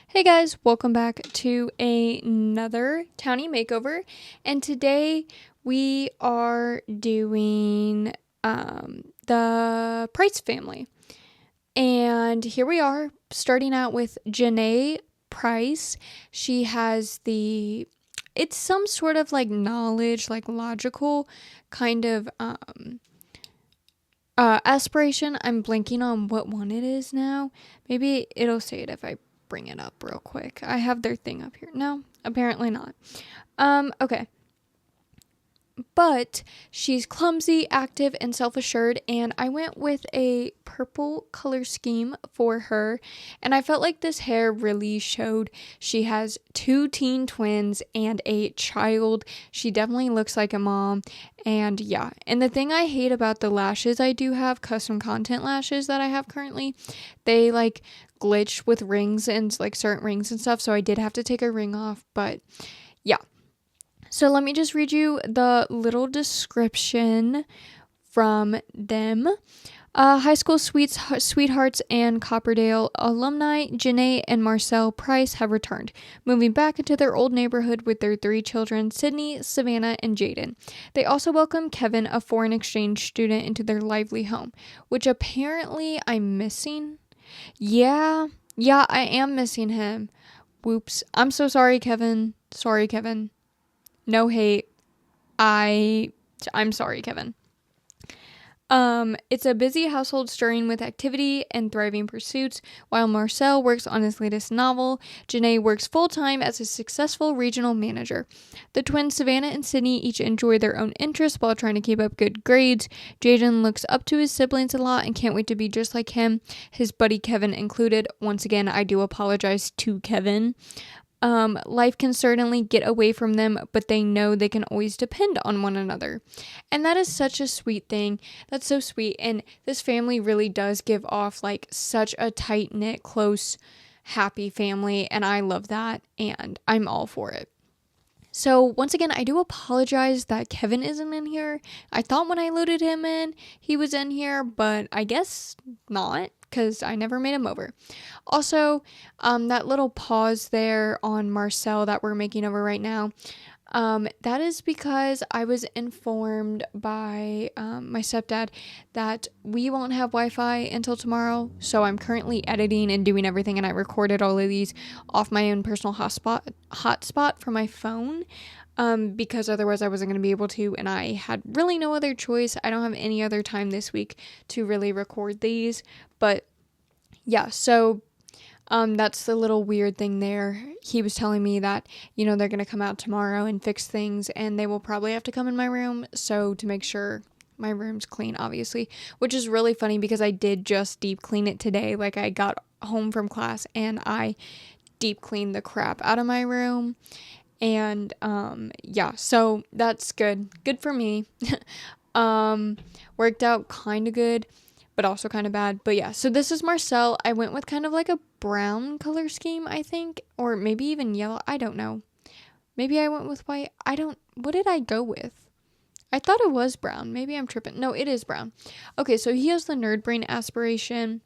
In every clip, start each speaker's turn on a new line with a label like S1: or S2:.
S1: Hey guys, welcome back to another Townie makeover, and today we are doing the Price family. And here we are, starting out with Janae Price. She has it's some sort of like knowledge, like logical kind of aspiration. I'm blanking on what one it is now. Maybe it'll say it if I bring it up real quick. I have their thing up here. No, apparently not. Okay. But she's clumsy, active, and self-assured, and I went with a purple color scheme for her, and I felt like this hair really showed she has two teen twins and a child. She definitely looks like a mom, and yeah. And the thing I hate about the lashes, I do have custom content lashes that I have currently. They like glitch with rings and like certain rings and stuff, so I did have to take a ring off, but yeah. So let me just read you the little description from them. High school sweethearts and Copperdale alumni Janae and Marcel Price have returned, moving back into their old neighborhood with their three children, Sydney, Savannah, and Jaden. They also welcome Kevin, a foreign exchange student, into their lively home, which apparently I'm missing. Yeah, I am missing him. Whoops. I'm so sorry, Kevin. Sorry, Kevin. No hate. I'm sorry, Kevin. It's a busy household stirring with activity and thriving pursuits. While Marcel works on his latest novel, Janae works full-time as a successful regional manager. The twins Savannah and Sydney each enjoy their own interests while trying to keep up good grades. Jaden looks up to his siblings a lot and can't wait to be just like him, his buddy Kevin included. Once again, I do apologize to Kevin. Life can certainly get away from them, but they know they can always depend on one another. And that is such a sweet thing. That's so sweet. And this family really does give off like such a tight knit, close, happy family. And I love that. And I'm all for it. So once again, I do apologize that Kevin isn't in here. I thought when I loaded him in, he was in here, but I guess not, because I never made him over. Also, that little pause there on Marcel that we're making over right now, that is because I was informed by my stepdad that we won't have Wi-Fi until tomorrow. So I'm currently editing and doing everything, and I recorded all of these off my own personal hotspot for my phone. Because otherwise I wasn't going to be able to, and I had really no other choice. I don't have any other time this week to really record these, but yeah, so that's the little weird thing there. He was telling me that, they're going to come out tomorrow and fix things, and they will probably have to come in my room, so to make sure my room's clean, obviously, which is really funny because I did just deep clean it today. Like, I got home from class and I deep cleaned the crap out of my room. And yeah, so that's good for me. Worked out kind of good, but also kind of bad. But yeah, so this is Marcel. I went with kind of like a brown color scheme, I think, or maybe even yellow. I don't know. Maybe I went with white. What did I go with? I thought it was brown. Maybe I'm tripping. No, it is brown. Okay, so he has the nerd brain aspiration.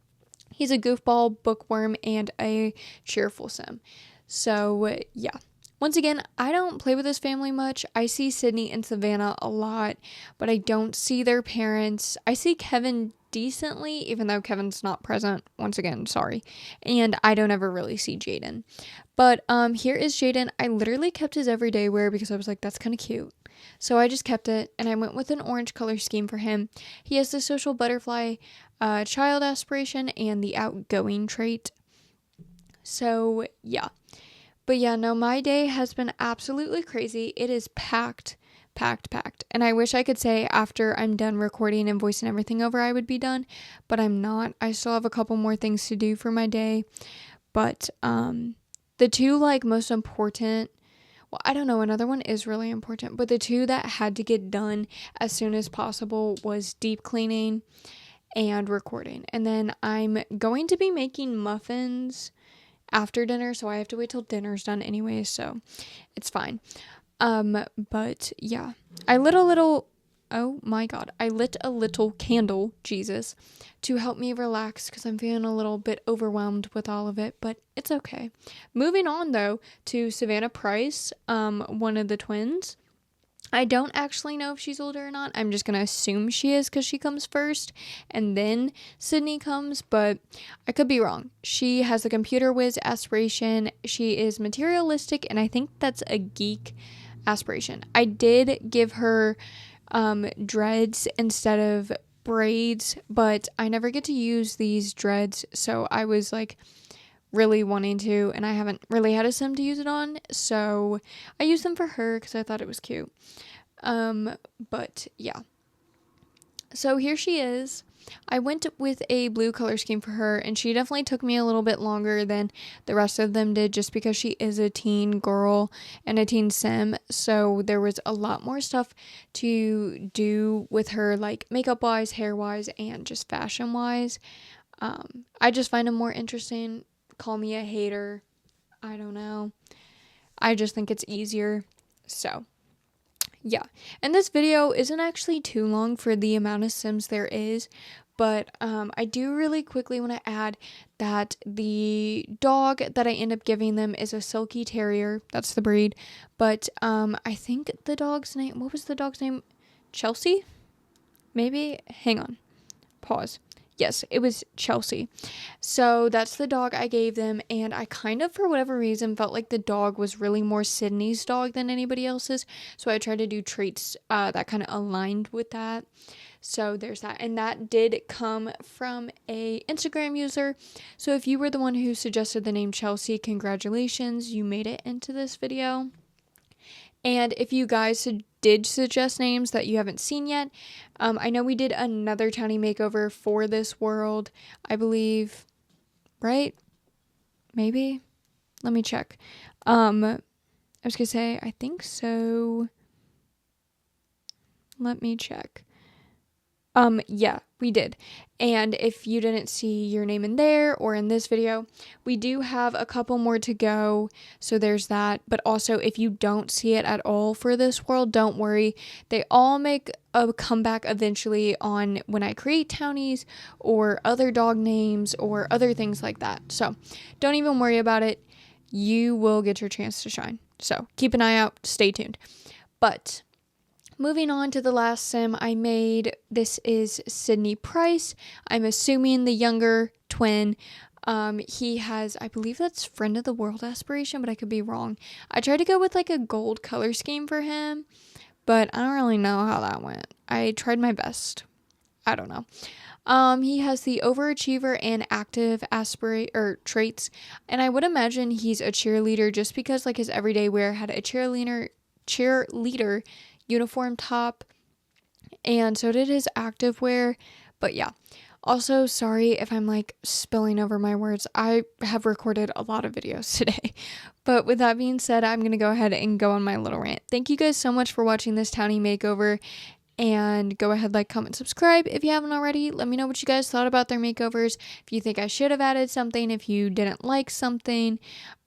S1: He's a goofball, bookworm, and a cheerful sim. So yeah. Once again, I don't play with this family much. I see Sydney and Savannah a lot, but I don't see their parents. I see Kevin decently, even though Kevin's not present. Once again, sorry. And I don't ever really see Jaden. But here is Jaden. I literally kept his everyday wear because I was like, that's kind of cute. So I just kept it, and I went with an orange color scheme for him. He has the social butterfly child aspiration and the outgoing trait. So yeah. But yeah, no, my day has been absolutely crazy. It is packed. And I wish I could say after I'm done recording and voicing everything over, I would be done. But I'm not. I still have a couple more things to do for my day. But the two like most important, well, I don't know, another one is really important. But the two that had to get done as soon as possible was deep cleaning and recording. And then I'm going to be making muffins after dinner, so I have to wait till dinner's done anyway, so it's fine. But yeah, I lit a little oh my god, I lit a little candle, Jesus, to help me relax because I'm feeling a little bit overwhelmed with all of it, but it's okay. Moving on though to Savannah Price, one of the twins. I don't actually know if she's older or not. I'm just going to assume she is because she comes first and then Sydney comes, but I could be wrong. She has a computer whiz aspiration. She is materialistic, and I think that's a geek aspiration. I did give her dreads instead of braids, but I never get to use these dreads, so I was like really wanting to, and I haven't really had a sim to use it on, so I used them for her because I thought it was cute. But yeah, so here she is. I went with a blue color scheme for her, and she definitely took me a little bit longer than the rest of them did just because she is a teen girl and a teen sim, so there was a lot more stuff to do with her, like makeup wise, hair wise, and just fashion wise. I just find them more interesting. Call me a hater, I don't know, I just think it's easier. So yeah, and this video isn't actually too long for the amount of sims there is, but I do really quickly want to add that the dog that I end up giving them is a silky terrier. That's the breed, but I think the dog's name, what was the dog's name? Chelsea? Maybe? Hang on, pause. Yes, it was Chelsea. So that's the dog I gave them, and I kind of, for whatever reason, felt like the dog was really more Sydney's dog than anybody else's, so I tried to do traits that kind of aligned with that. So there's that, and that did come from a Instagram user. So if you were the one who suggested the name Chelsea, congratulations, you made it into this video. And if you guys did suggest names that you haven't seen yet, I know we did another Townie makeover for this world, I believe, right? Maybe? Let me check. I was gonna say, I think so. Let me check. Yeah, we did. And if you didn't see your name in there or in this video, we do have a couple more to go. So there's that. But also, if you don't see it at all for this world, don't worry. They all make a comeback eventually on when I create townies or other dog names or other things like that. So don't even worry about it. You will get your chance to shine. So keep an eye out. Stay tuned. But moving on to the last sim I made, this is Sydney Price. I'm assuming the younger twin. He has, I believe that's Friend of the World aspiration, but I could be wrong. I tried to go with like a gold color scheme for him, but I don't really know how that went. I tried my best. I don't know. He has the overachiever and active traits, and I would imagine he's a cheerleader just because like his everyday wear had a cheerleader uniform top, and so did his active wear. But yeah, also sorry if I'm like spilling over my words. I have recorded a lot of videos today. But with that being said, I'm gonna go ahead and go on my little rant. Thank you guys so much for watching this Townie makeover, and go ahead, like, comment, subscribe if you haven't already. Let me know what you guys thought about their makeovers, if you think I should have added something, if you didn't like something,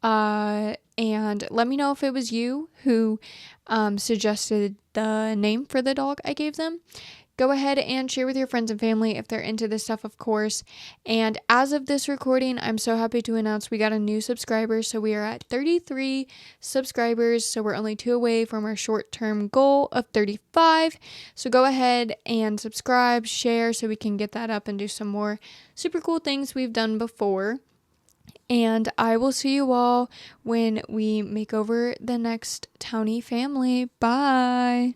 S1: and let me know if it was you who suggested the name for the dog I gave them. Go ahead and share with your friends and family if they're into this stuff, of course. And as of this recording, I'm so happy to announce we got a new subscriber. So we are at 33 subscribers. So we're only 2 away from our short-term goal of 35. So go ahead and subscribe, share, so we can get that up and do some more super cool things we've done before. And I will see you all when we make over the next Townie family. Bye!